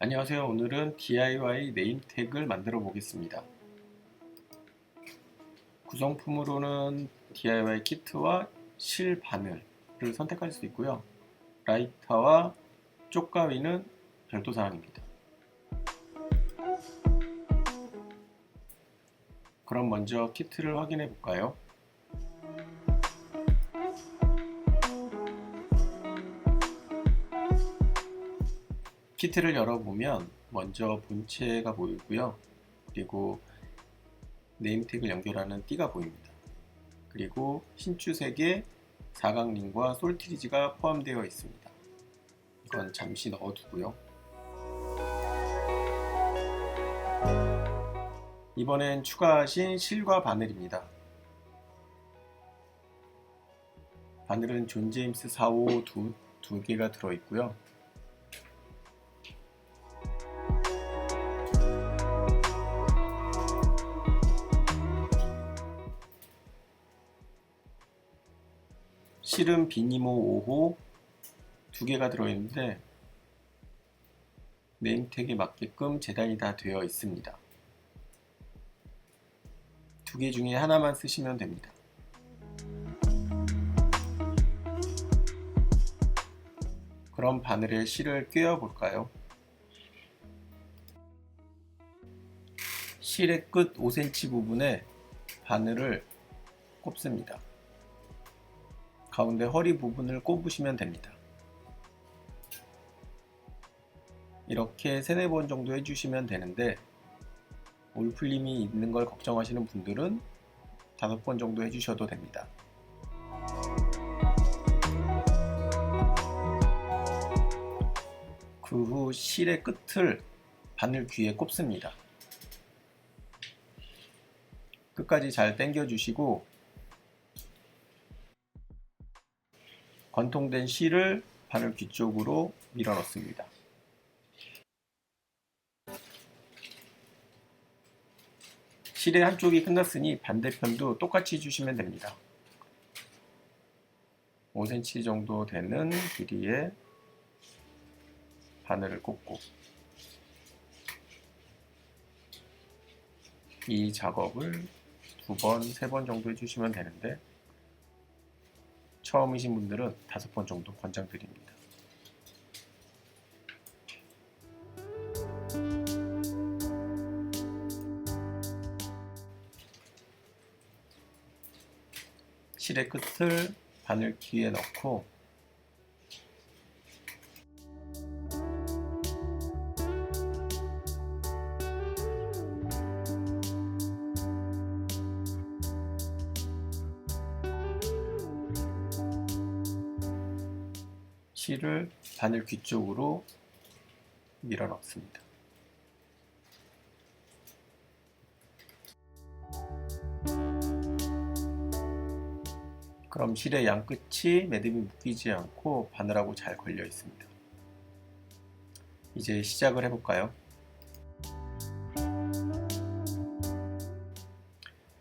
안녕하세요. 오늘은 DIY 네임택을 만들어 보겠습니다. 구성품으로는 DIY 키트와 실 바늘을 선택할 수 있고요. 라이터와 쪽가위는 별도 사항입니다. 그럼 먼저 키트를 확인해 볼까요? 키트를 열어보면 먼저 본체가 보이고요. 그리고 네임택을 연결하는 띠가 보입니다. 그리고 신주색의 사각링과 솔트리지가 포함되어 있습니다. 이건 잠시 넣어두고요. 이번엔 추가하신 실과 바늘입니다. 바늘은 존 제임스 4호 두 개가 들어있고요. 실은 비니모 5호 두 개가 들어있는데 네임택에 맞게끔 재단이 다 되어 있습니다. 두 개 중에 하나만 쓰시면 됩니다. 그럼 바늘에 실을 꿰어 볼까요? 실의 끝 5cm 부분에 바늘을 꼽습니다. 가운데 허리 부분을 꼽으시면 됩니다. 이렇게 3-4번 정도 해주시면 되는데 올풀림이 있는 걸 걱정하시는 분들은 5번 정도 해주셔도 됩니다. 그 후 실의 끝을 바늘 귀에 꼽습니다. 끝까지 잘 당겨 주시고 관통된 실을 바늘 귀 쪽으로 밀어 넣습니다. 실의 한쪽이 끝났으니 반대편도 똑같이 해주시면 됩니다. 5cm 정도 되는 길이의 바늘을 꽂고 이 작업을 2번, 3번 정도 해주시면 되는데 처음이신 분들은 5번 정도 권장드립니다. 실의 끝을 바늘 귀에 넣고 실을 바늘 귀 쪽으로 밀어 넣습니다. 그럼 실의 양끝이 매듭이 묶이지 않고 바늘하고 잘 걸려 있습니다. 이제 시작을 해볼까요?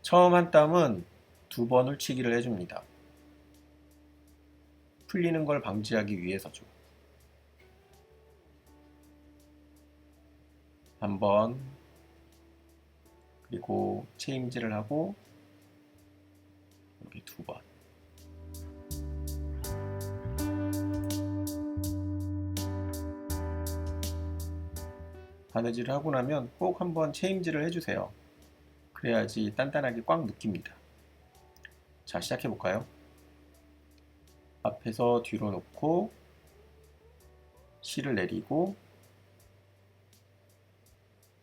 처음 한 땀은 2번 훌치기를 해줍니다. 풀리는 걸 방지하기 위해서죠. 한 번, 그리고 체임질을 하고 여기 2번. 바느질을 하고 나면 꼭 한번 체임질을 해주세요. 그래야지 단단하게 꽉 묶입니다. 자, 시작해 볼까요? 앞에서 뒤로 놓고 실을 내리고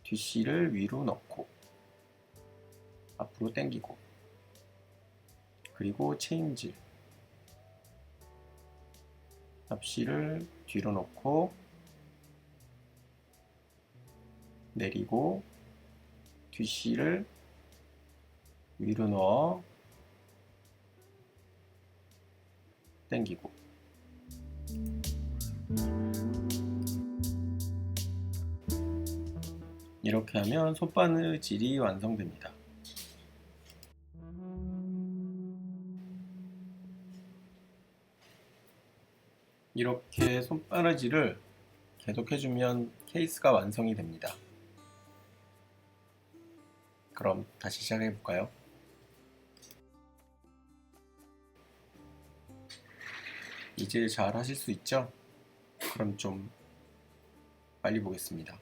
뒷실을 위로 넣고 앞으로 당기고 그리고 체임질 앞실을 뒤로 놓고 내리고 뒷실을 위로 넣어 당기고 이렇게 하면 손바느질이 완성됩니다. 이렇게 손바느질을 계속해주면 케이스가 완성이 됩니다. 그럼 다시 시작해 볼까요? 이제 잘 하실 수 있죠? 그럼 좀 빨리 보겠습니다.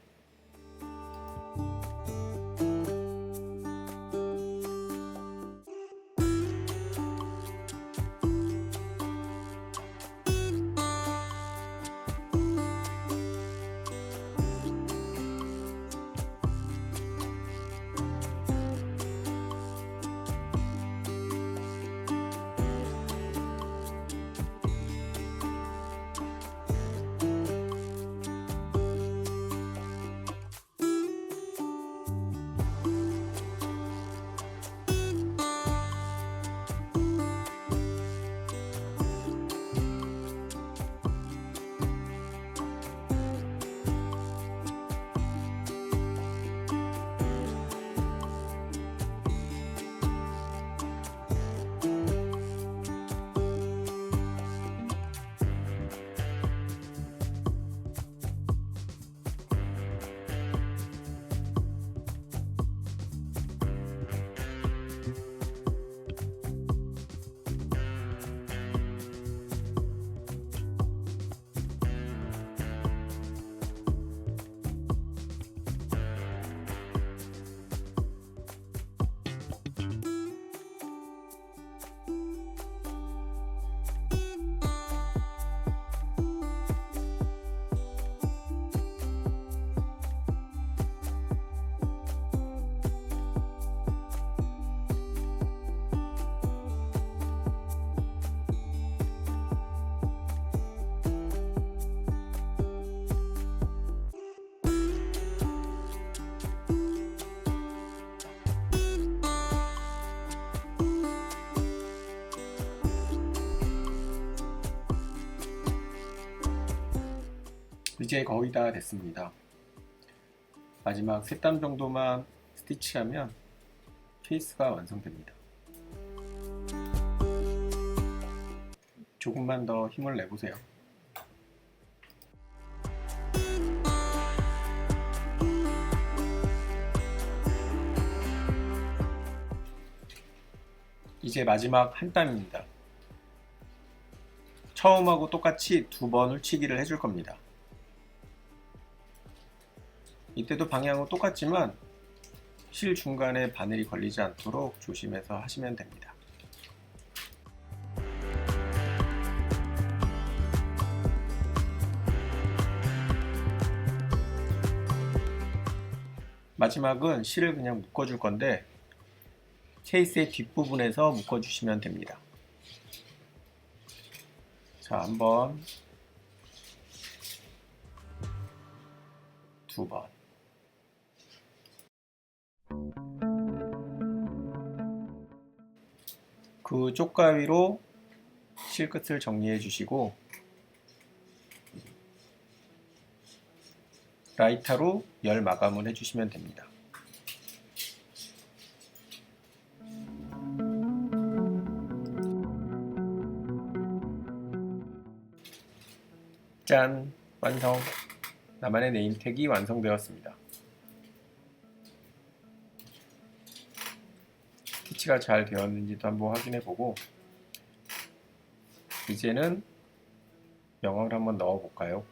이제 거의 다 됐습니다. 마지막 3땀 정도만 스티치하면 케이스가 완성됩니다. 조금만 더 힘을 내보세요. 이제 마지막 한 땀입니다. 처음하고 똑같이 2번 훌치기를 해줄 겁니다. 이때도 방향은 똑같지만 실 중간에 바늘이 걸리지 않도록 조심해서 하시면 됩니다. 마지막은 실을 그냥 묶어줄 건데 케이스의 뒷부분에서 묶어주시면 됩니다. 자, 한번, 2번. 그 쪽가위로 실끝을 정리해 주시고 라이터로 열 마감을 해주시면 됩니다. 짠! 완성! 나만의 네임택이 완성되었습니다. 스티치가 잘 되었는지도 한번 확인해보고 이제는 명암을 한번 넣어볼까요?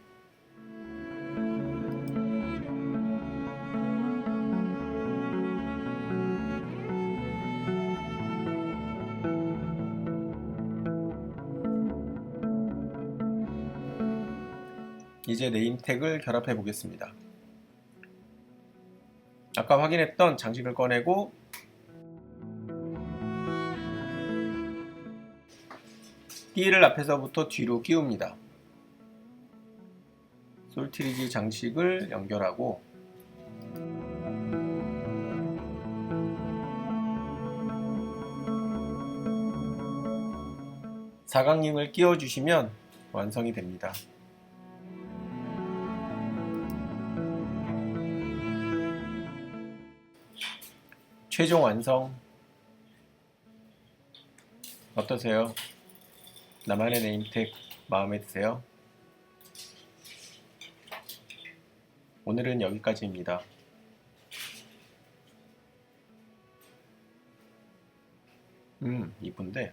이제 네임택을 결합해 보겠습니다. 아까 확인했던 장식을 꺼내고 띠를 앞에서부터 뒤로 끼웁니다. 솔트리지 장식을 연결하고 사각링을 끼워주시면 완성이 됩니다. 최종 완성. 어떠세요? 나만의 네임택 마음에 드세요? 오늘은 여기까지입니다. 이쁜데